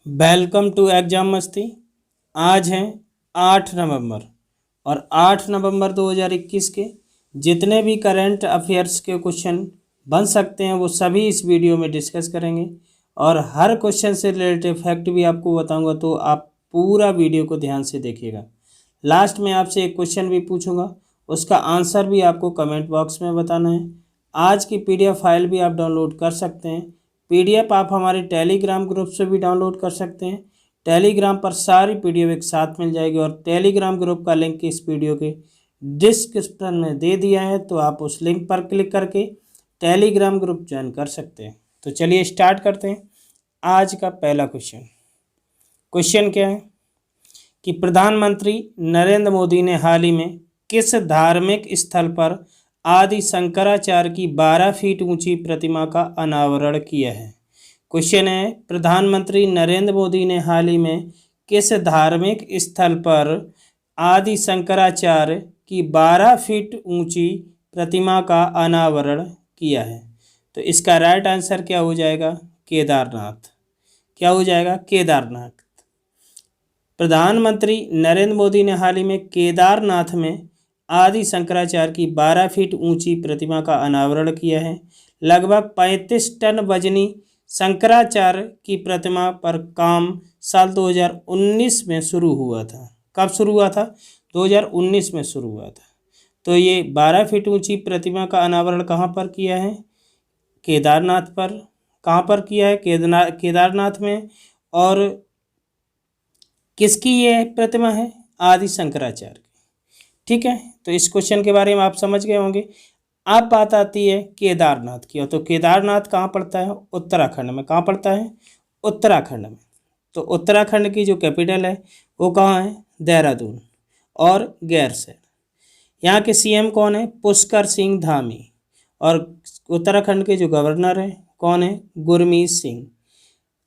Welcome to exam मस्ती। आज है 8 नवंबर और 8 नवंबर 2021 के जितने भी करंट अफेयर्स के क्वेश्चन बन सकते हैं वो सभी इस वीडियो में डिस्कस करेंगे और हर क्वेश्चन से रिलेटेड फैक्ट भी आपको बताऊंगा, तो आप पूरा वीडियो को ध्यान से देखिएगा। लास्ट में आपसे एक क्वेश्चन भी पूछूंगा, उसका आंसर भी आपको कमेंट बॉक्स में बताना है। आज की PDF फाइल भी आप डाउनलोड कर सकते हैं। PDF आप हमारे टेलीग्राम ग्रुप से भी डाउनलोड कर सकते हैं। टेलीग्राम पर सारी PDF एक साथ मिल जाएगी और टेलीग्राम ग्रुप का लिंक इस वीडियो के डिस्क्रिप्शन में दे दिया है, तो आप उस लिंक पर क्लिक करके टेलीग्राम ग्रुप ज्वाइन कर सकते हैं। तो चलिए स्टार्ट करते हैं। आज का पहला क्वेश्चन क्या है कि प्रधानमंत्री नरेंद्र मोदी ने हाल ही में किस धार्मिक स्थल पर आदि शंकराचार्य की 12 फीट ऊंची प्रतिमा का अनावरण किया है। क्वेश्चन है, प्रधानमंत्री नरेंद्र मोदी ने हाल ही में किस धार्मिक स्थल पर आदि शंकराचार्य की 12 फीट ऊंची प्रतिमा का अनावरण किया है। तो इसका राइट आंसर क्या हो जाएगा? केदारनाथ। क्या हो जाएगा? केदारनाथ। प्रधानमंत्री नरेंद्र मोदी ने हाल ही में केदारनाथ में आदि शंकराचार्य की 12 फीट ऊंची प्रतिमा का अनावरण किया है। लगभग 35 टन वजनी शंकराचार्य की प्रतिमा पर काम साल 2019 में शुरू हुआ था। कब शुरू हुआ था? 2019 में शुरू हुआ था। तो ये 12 फीट ऊंची प्रतिमा का अनावरण कहाँ पर किया है? केदारनाथ पर। कहाँ पर किया है? केदारनाथ में। और किसकी ये प्रतिमा है? आदि शंकराचार्य की। ठीक है, तो इस क्वेश्चन के बारे में आप समझ गए होंगे। अब बात आती है केदारनाथ की। तो केदारनाथ कहाँ पड़ता है? उत्तराखंड में। कहाँ पड़ता है? उत्तराखंड में। तो उत्तराखंड की जो कैपिटल है वो कहाँ है? देहरादून और गैरसैंण। यहाँ के CM कौन है? पुष्कर सिंह धामी। और उत्तराखंड के जो गवर्नर हैं कौन है? गुरमीत सिंह।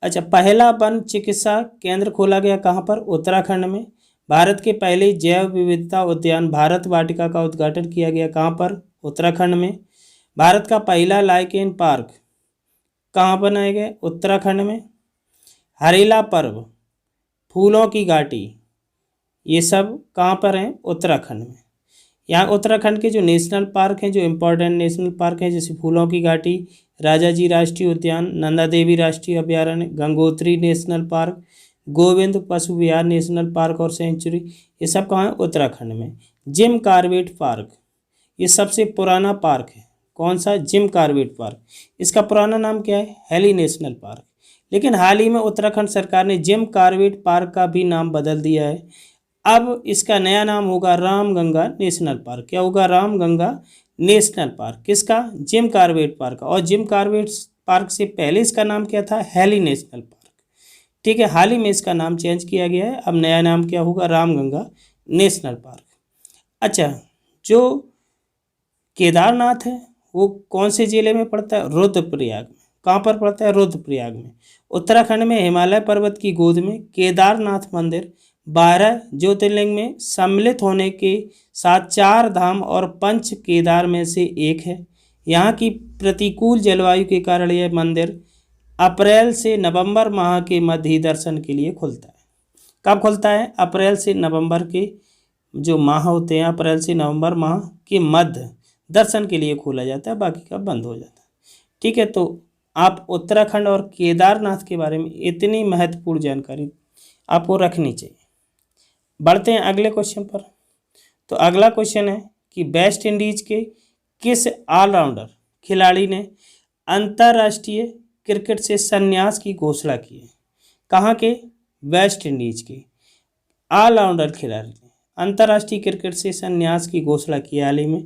अच्छा, पहला वन चिकित्सा केंद्र खोला गया कहाँ पर? उत्तराखंड में। भारत के पहले जैव विविधता उद्यान भारत वाटिका का उद्घाटन किया गया कहाँ पर? उत्तराखंड में। भारत का पहला लाइकेन पार्क कहाँ बनाया गया? उत्तराखंड में। हरेला पर्व, फूलों की घाटी, ये सब कहाँ पर हैं? उत्तराखंड में। यहाँ उत्तराखंड के जो नेशनल पार्क हैं, जो इम्पोर्टेंट नेशनल पार्क हैं, जैसे फूलों की घाटी, राजा जी राष्ट्रीय उद्यान, नंदा देवी राष्ट्रीय अभ्यारण्य, गंगोत्री नेशनल पार्क, गोविंद पशु विहार नेशनल पार्क और सेंचुरी, ये सब कहाँ है? उत्तराखंड में। जिम कॉर्बेट पार्क, ये सबसे पुराना पार्क है। कौन सा? Gym Corbett park. इसका पुराना नाम क्या है? Heli national park. लेकिन हाल ही में उत्तराखंड सरकार ने जिम कॉर्बेट पार्क का भी नाम बदल दिया है। अब इसका नया नाम होगा रामगंगा नेशनल पार्क। क्या होगा? Ramganga national park. किसका? Jim Corbett park. और जिम कॉर्बेट पार्क से पहले इसका नाम क्या था? Hailey national park. ठीक है, हाल ही में इसका नाम चेंज किया गया है। अब नया नाम क्या होगा? Ramganga national park. अच्छा, जो केदारनाथ है वो कौन से जिले में पड़ता है? रुद्रप्रयाग में। कहाँ पर पड़ता है? रुद्रप्रयाग में। उत्तराखंड में हिमालय पर्वत की गोद में केदारनाथ मंदिर 12 ज्योतिर्लिंग में सम्मिलित होने के साथ 4 धाम और पंच केदार में से एक है। यहाँ की प्रतिकूल जलवायु के कारण यह मंदिर अप्रैल से नवंबर माह के मध्य ही दर्शन के लिए खुलता है। कब खुलता है? अप्रैल से नवंबर के जो माह होते हैं, अप्रैल से नवंबर माह के मध्य दर्शन के लिए खोला जाता है, बाकी का बंद हो जाता है। ठीक है, तो आप उत्तराखंड और केदारनाथ के बारे में इतनी महत्वपूर्ण जानकारी आपको रखनी चाहिए। बढ़ते हैं अगले क्वेश्चन पर। तो अगला क्वेश्चन है कि वेस्ट इंडीज के किस ऑलराउंडर खिलाड़ी ने अंतर्राष्ट्रीय क्रिकेट से संन्यास की घोषणा की है? कहाँ के? वेस्ट इंडीज के ऑलराउंडर खिलाड़ी ने अंतर्राष्ट्रीय क्रिकेट से संन्यास की घोषणा की हाल ही में।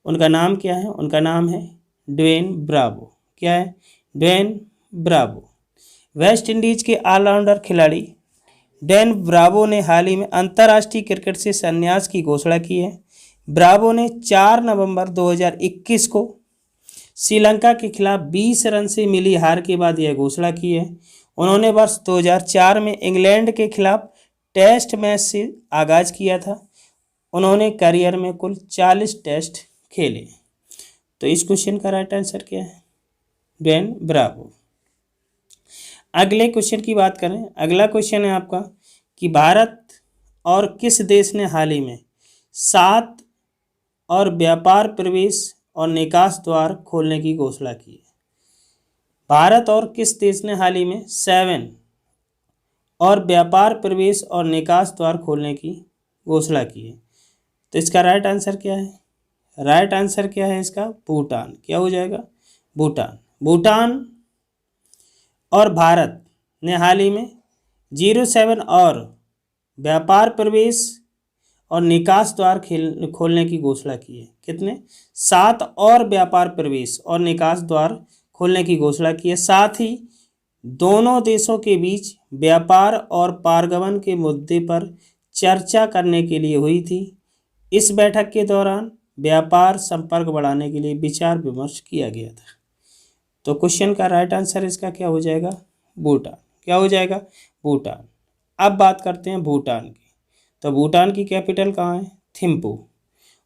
उनका नाम क्या है? उनका नाम है ड्वेन ब्रावो। क्या है? Dwayne Bravo. वेस्ट इंडीज के ऑलराउंडर खिलाड़ी ड्वेन ब्रावो ने हाल ही में अंतर्राष्ट्रीय क्रिकेट से संन्यास की घोषणा की है। ब्रावो ने 4 नवंबर 2021 को श्रीलंका के खिलाफ 20 रन से मिली हार के बाद यह घोषणा की है। उन्होंने वर्ष 2004 में इंग्लैंड के खिलाफ टेस्ट मैच से आगाज किया था। उन्होंने करियर में कुल 40 टेस्ट खेले। तो इस क्वेश्चन का राइट आंसर क्या है? Dwayne Bravo. अगले क्वेश्चन की बात करें, अगला क्वेश्चन है आपका कि भारत और किस देश ने हाल ही में 7 और व्यापार प्रवेश और निकास द्वार खोलने की घोषणा की है। भारत और किस देश ने हाल ही में 7 और व्यापार प्रवेश और निकास द्वार खोलने की घोषणा की है। तो इसका राइट आंसर क्या है? राइट आंसर क्या है इसका? भूटान। क्या हो जाएगा? भूटान। भूटान और भारत ने हाल ही में 07 और व्यापार प्रवेश और निकास द्वार खोलने की घोषणा की है। कितने? 7 और व्यापार प्रवेश और निकास द्वार खोलने की घोषणा की है। साथ ही दोनों देशों के बीच व्यापार और पारगमन के मुद्दे पर चर्चा करने के लिए हुई थी। इस बैठक के दौरान व्यापार संपर्क बढ़ाने के लिए विचार विमर्श किया गया था। तो क्वेश्चन का राइट आंसर इसका क्या हो जाएगा? भूटान। क्या हो जाएगा? भूटान। अब बात करते हैं भूटान की। तो भूटान की कैपिटल कहाँ है? थिम्पू।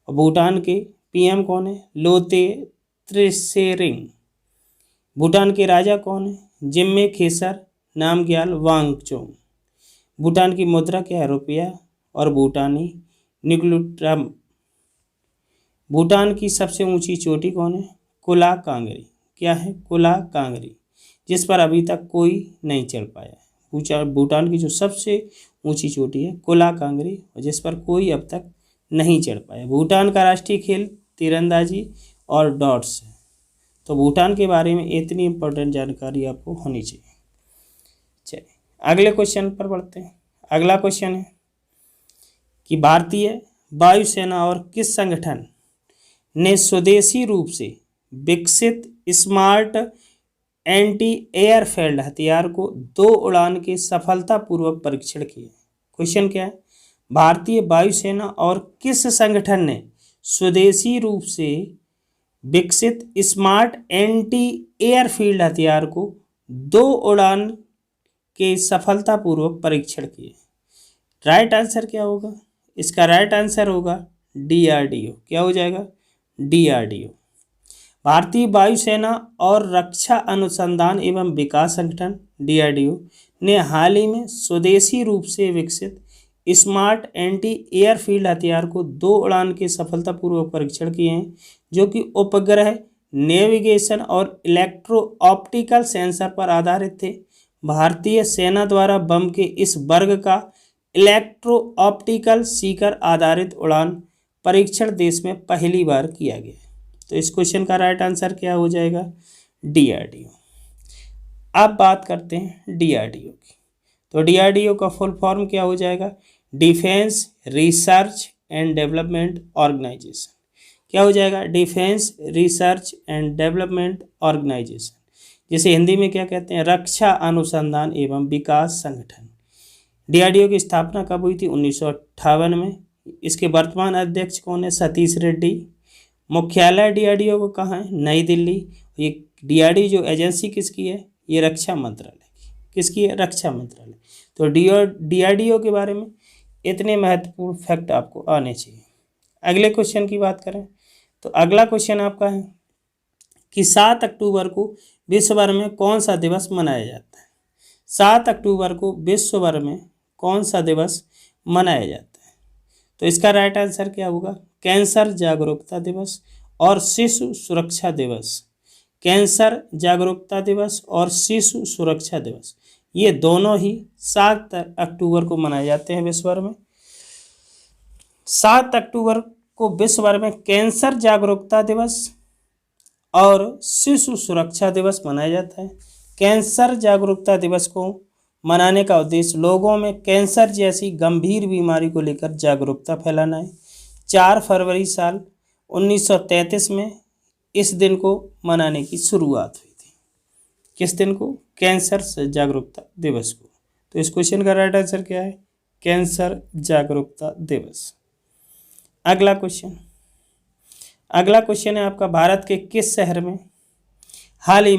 और भूटान के पीएम कौन है? लोते त्रिसेरिंग। भूटान के राजा कौन है? जिम्मे खेसर नामग्याल वांगचुक। भूटान की मुद्रा क्या है? रुपया और भूटानी निगलुट्रम। भूटान की सबसे ऊंची चोटी कौन है? कुला कांगरी। क्या है? कुला कांगरी, जिस पर अभी तक कोई नहीं चढ़ पाया। भूटान की जो सबसे ऊंची चोटी है कुला कांगरी, और जिस पर कोई अब तक नहीं चढ़ पाया। भूटान का राष्ट्रीय खेल तीरंदाजी और डॉट्स है। तो भूटान के बारे में इतनी इंपॉर्टेंट जानकारी आपको होनी चाहिए। चलिए अगले क्वेश्चन पर बढ़ते हैं। अगला क्वेश्चन है कि भारतीय वायुसेना और किस संगठन ने स्वदेशी रूप से विकसित स्मार्ट एंटी एयरफील्ड हथियार को 2 उड़ान के सफलतापूर्वक परीक्षण किए? क्वेश्चन क्या है? भारतीय वायुसेना और किस संगठन ने स्वदेशी रूप से विकसित स्मार्ट एंटी एयरफील्ड हथियार को 2 उड़ान के सफलतापूर्वक परीक्षण किए? राइट आंसर क्या होगा? इसका राइट आंसर होगा DRDO। क्या हो जाएगा? DRDO। भारतीय वायुसेना और रक्षा अनुसंधान एवं विकास संगठन DRDO ने हाल ही में स्वदेशी रूप से विकसित स्मार्ट एंटी एयरफील्ड हथियार को 2 उड़ान के सफलतापूर्वक परीक्षण किए हैं, जो कि उपग्रह नेविगेशन और इलेक्ट्रो ऑप्टिकल सेंसर पर आधारित थे। भारतीय सेना द्वारा बम के इस वर्ग का इलेक्ट्रो ऑप्टिकल सीकर आधारित उड़ान परीक्षण देश में पहली बार किया गया। तो इस क्वेश्चन का राइट आंसर क्या हो जाएगा? DRDO। अब बात करते हैं DRDO की। तो DRDO का फुल फॉर्म क्या हो जाएगा? Defence research and development organisation. क्या हो जाएगा? Defence research and development organisation, जिसे हिंदी में क्या कहते हैं? रक्षा अनुसंधान एवं विकास संगठन। DRDO की स्थापना कब हुई थी? 1958 में। इसके वर्तमान अध्यक्ष कौन है? सतीश रेड्डी। मुख्यालय DRDO को कहाँ है? नई दिल्ली। ये DRDO जो एजेंसी किसकी है? ये रक्षा मंत्रालय की। किसकी है? रक्षा मंत्रालय। तो DRDO के बारे में इतने महत्वपूर्ण फैक्ट आपको आने चाहिए। अगले क्वेश्चन की बात करें तो अगला क्वेश्चन आपका है कि 7 अक्टूबर को विश्व भर में कौन सा दिवस मनाया जाता है? 7 अक्टूबर को विश्व भर में कौन सा दिवस मनाया जाता है? तो इसका राइट आंसर क्या होगा? कैंसर जागरूकता दिवस और शिशु सुरक्षा दिवस। कैंसर जागरूकता दिवस और शिशु सुरक्षा दिवस, ये दोनों ही 7 अक्टूबर को मनाए जाते हैं विश्व भर में। 7 अक्टूबर को विश्व भर में कैंसर जागरूकता दिवस और शिशु सुरक्षा दिवस मनाया जाता है। कैंसर जागरूकता दिवस को मनाने का उद्देश्य लोगों में कैंसर जैसी गंभीर बीमारी को लेकर जागरूकता फैलाना है। 4 फरवरी साल 1933 में इस दिन को मनाने की शुरुआत हुई थी। किस दिन को? कैंसर जागरूकता दिवस को। तो इस क्वेश्चन का राइट आंसर क्या है? कैंसर जागरूकता दिवस। अगला क्वेश्चन है आपका भारत के किस शहर में हाल ही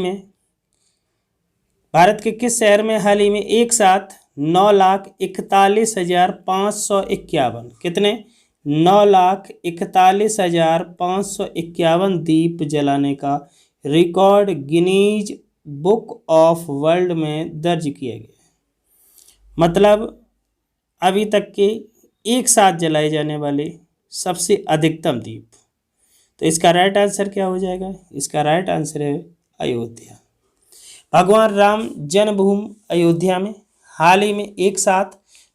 में एक साथ 9,41,551 कितने? 9,41,551 दीप जलाने का record Guinness book of world में दर्ज किया गया। मतलब अभी तक के एक साथ जलाए जाने वाले सबसे अधिकतम दीप। तो इसका राइट आंसर क्या हो जाएगा? इसका राइट आंसर है अयोध्या। भगवान राम जन्मभूमि अयोध्या में हाल ही में एक साथ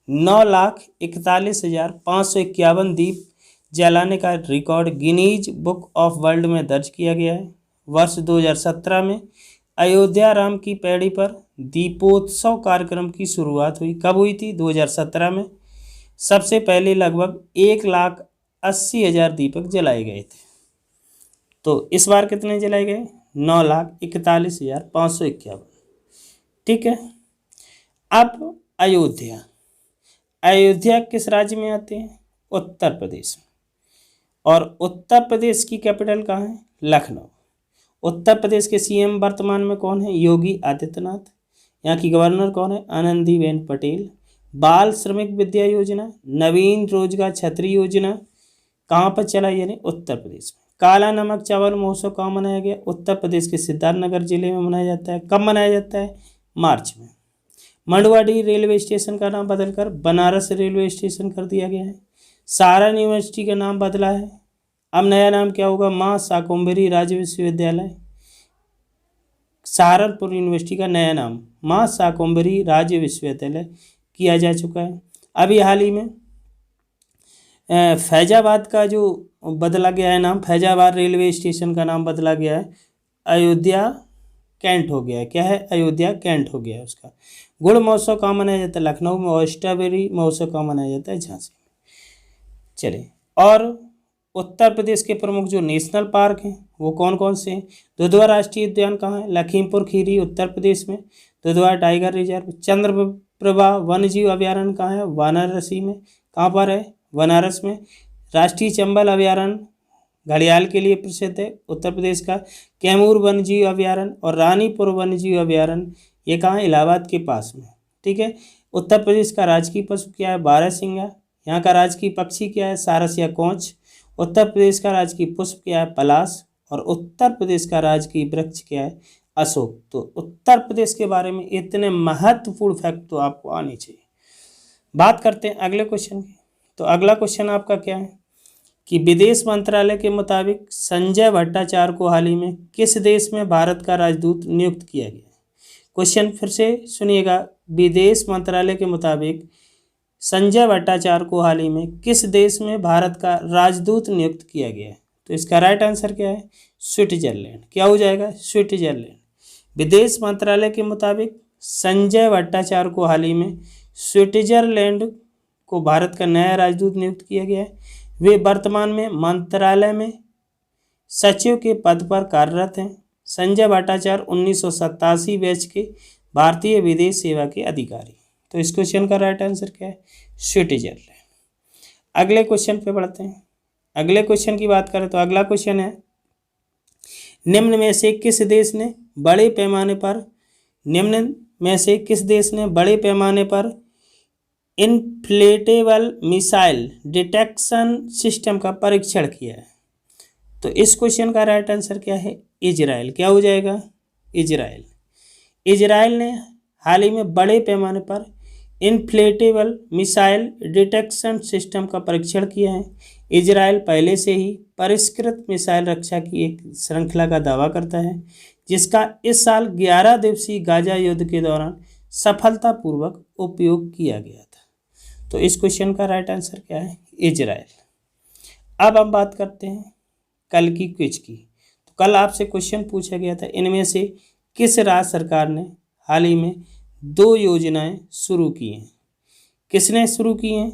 9,41,551 दीप जलाने का record Guinness book of world में दर्ज किया गया है। वर्ष 2017 में अयोध्या राम की पैड़ी पर दीपोत्सव कार्यक्रम की शुरुआत हुई। कब हुई थी? 2017 में। सबसे पहले लगभग 1,80,000 दीपक जलाए गए थे। तो इस बार कितने जलाए गए? 9,41,551। ठीक है। अब अयोध्या, अयोध्या किस राज्य में आते हैं? उत्तर प्रदेश में। और उत्तर प्रदेश की कैपिटल कहाँ है? लखनऊ। उत्तर प्रदेश के सीएम वर्तमान में कौन है? योगी आदित्यनाथ। यहाँ की गवर्नर कौन है? आनंदीबेन पटेल। बाल श्रमिक विद्या योजना, नवीन रोजगार छतरी योजना कहाँ पर चलाई? यानी उत्तर प्रदेश में। काला नमक चावल महोत्सव कहाँ मनाया गया? उत्तर प्रदेश के सिद्धार्थनगर जिले में मनाया जाता है। कब मनाया जाता है? मार्च में। मंडुआडीह रेलवे स्टेशन का नाम बदलकर बनारस रेलवे स्टेशन कर दिया गया है। सारण यूनिवर्सिटी का नाम बदला है, अब नया नाम क्या होगा? माँ शाकंभरी राज्य विश्वविद्यालय। सहारनपुर यूनिवर्सिटी का नया नाम माँ शाकंभरी राज्य विश्वविद्यालय किया जा चुका है। अभी हाल ही में फैजाबाद का जो बदला गया है नाम, फैजाबाद रेलवे स्टेशन का नाम बदला गया है, अयोध्या कैंट हो गया है। क्या है? अयोध्या कैंट हो गया है उसका। गुड़ महोत्सव कहाँ मनाया जाता है? लखनऊ में। और स्ट्रॉबेरी महोत्सव कहाँ मनाया जाता है? झांसी में। चलिए, और उत्तर प्रदेश के प्रमुख जो नेशनल पार्क हैं वो कौन कौन से हैं? दुधवा राष्ट्रीय उद्यान कहाँ है? लखीमपुर खीरी उत्तर प्रदेश में, दुधवा टाइगर रिजर्व। चंद्रप्रभा वन्यजीव अभयारण्य कहाँ है? वाराणसी में। कहाँ पर है? बनारस में। राष्ट्रीय चंबल अभयारण्य घड़ियाल के लिए प्रसिद्ध है, उत्तर प्रदेश का। कैमूर वन्यजीव अभयारण्य और रानीपुर वन्यजीव अभयारण्य ये कहाँ है? इलाहाबाद के पास में। ठीक है। उत्तर प्रदेश का राजकीय पशु क्या है? बारहसिंगा। यहाँ का राजकीय पक्षी क्या है? सारस या कोंच। उत्तर प्रदेश का राजकीय पुष्प क्या है? पलाश। और उत्तर प्रदेश का राजकीय वृक्ष क्या है? अशोक। तो उत्तर प्रदेश के बारे में इतने महत्वपूर्ण फैक्ट तो आपको आने चाहिए। बात करते हैं अगले क्वेश्चन की। तो अगला क्वेश्चन आपका क्या है कि विदेश मंत्रालय के मुताबिक संजय भट्टाचार्य को हाल ही में किस देश में भारत का राजदूत नियुक्त किया गया? क्वेश्चन फिर से सुनिएगा। विदेश मंत्रालय के मुताबिक संजय भट्टाचार्य को हाल ही में किस देश में भारत का राजदूत नियुक्त किया गया है? तो इसका राइट आंसर क्या है? स्विट्जरलैंड। क्या हो जाएगा? स्विट्जरलैंड। विदेश मंत्रालय के मुताबिक संजय भट्टाचार्य को हाल ही में स्विट्जरलैंड को भारत का नया राजदूत नियुक्त किया गया है। वे वर्तमान में मंत्रालय में सचिव के पद पर कार्यरत हैं। संजय भट्टाचार्य 1987 बैच के भारतीय विदेश सेवा के अधिकारी। तो इस क्वेश्चन का राइट आंसर क्या है? स्विट्जरलैंड। अगले क्वेश्चन पे बढ़ते हैं। अगले क्वेश्चन की बात करें तो अगला क्वेश्चन है, निम्न में से किस देश ने बड़े पैमाने पर इन्फ्लेटेबल मिसाइल डिटेक्शन सिस्टम का परीक्षण किया है? तो इस क्वेश्चन का राइट आंसर क्या है? इजराइल। क्या हो जाएगा? इजराइल। इजराइल ने हाल ही में बड़े पैमाने पर इन्फ्लेटेबल मिसाइल डिटेक्शन सिस्टम का परीक्षण किया है। इजराइल पहले से ही परिष्कृत मिसाइल रक्षा की एक श्रृंखला का दावा करता है, जिसका इस साल 11 दिवसीय गाजा युद्ध के दौरान सफलतापूर्वक उपयोग किया गया था। तो इस क्वेश्चन का राइट आंसर क्या है? इजराइल। अब हम बात करते हैं कल की क्विज की। तो कल आपसे क्वेश्चन पूछा गया था, इनमें से किस राज्य सरकार ने हाल ही में 2 योजनाएं शुरू की हैं? किसने शुरू की हैं?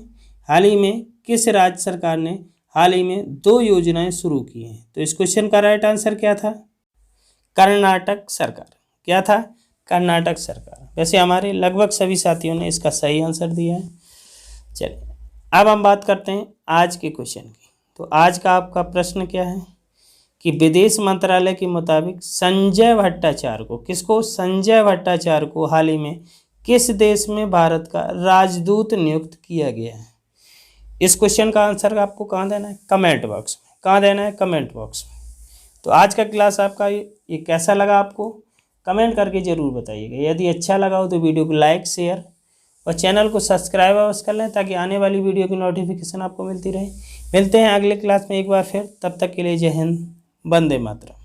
हाल ही में किस राज्य सरकार ने हाल ही में 2 योजनाएं शुरू की हैं? तो इस क्वेश्चन का राइट आंसर क्या था? कर्नाटक सरकार। क्या था? कर्नाटक सरकार। वैसे हमारे लगभग सभी साथियों ने इसका सही आंसर दिया है। चलिए, अब हम बात करते हैं आज के क्वेश्चन की। तो आज का आपका प्रश्न क्या है कि विदेश मंत्रालय के मुताबिक संजय भट्टाचार्य को, किसको? संजय भट्टाचार्य को हाल ही में किस देश में भारत का राजदूत नियुक्त किया गया है? इस क्वेश्चन का आंसर आपको कहाँ देना है? कमेंट बॉक्स में। कहाँ देना है? कमेंट बॉक्स में। तो आज का क्लास आपका ये कैसा लगा आपको? कमेंट करके ज़रूर बताइएगा। यदि अच्छा लगा हो तो वीडियो को लाइक शेयर और चैनल को सब्सक्राइब अवश्य कर लें ताकि आने वाली वीडियो की नोटिफिकेशन आपको मिलती रहे। मिलते हैं अगले क्लास में एक बार फिर, तब तक के लिए जय हिंद, वंदे मातरम।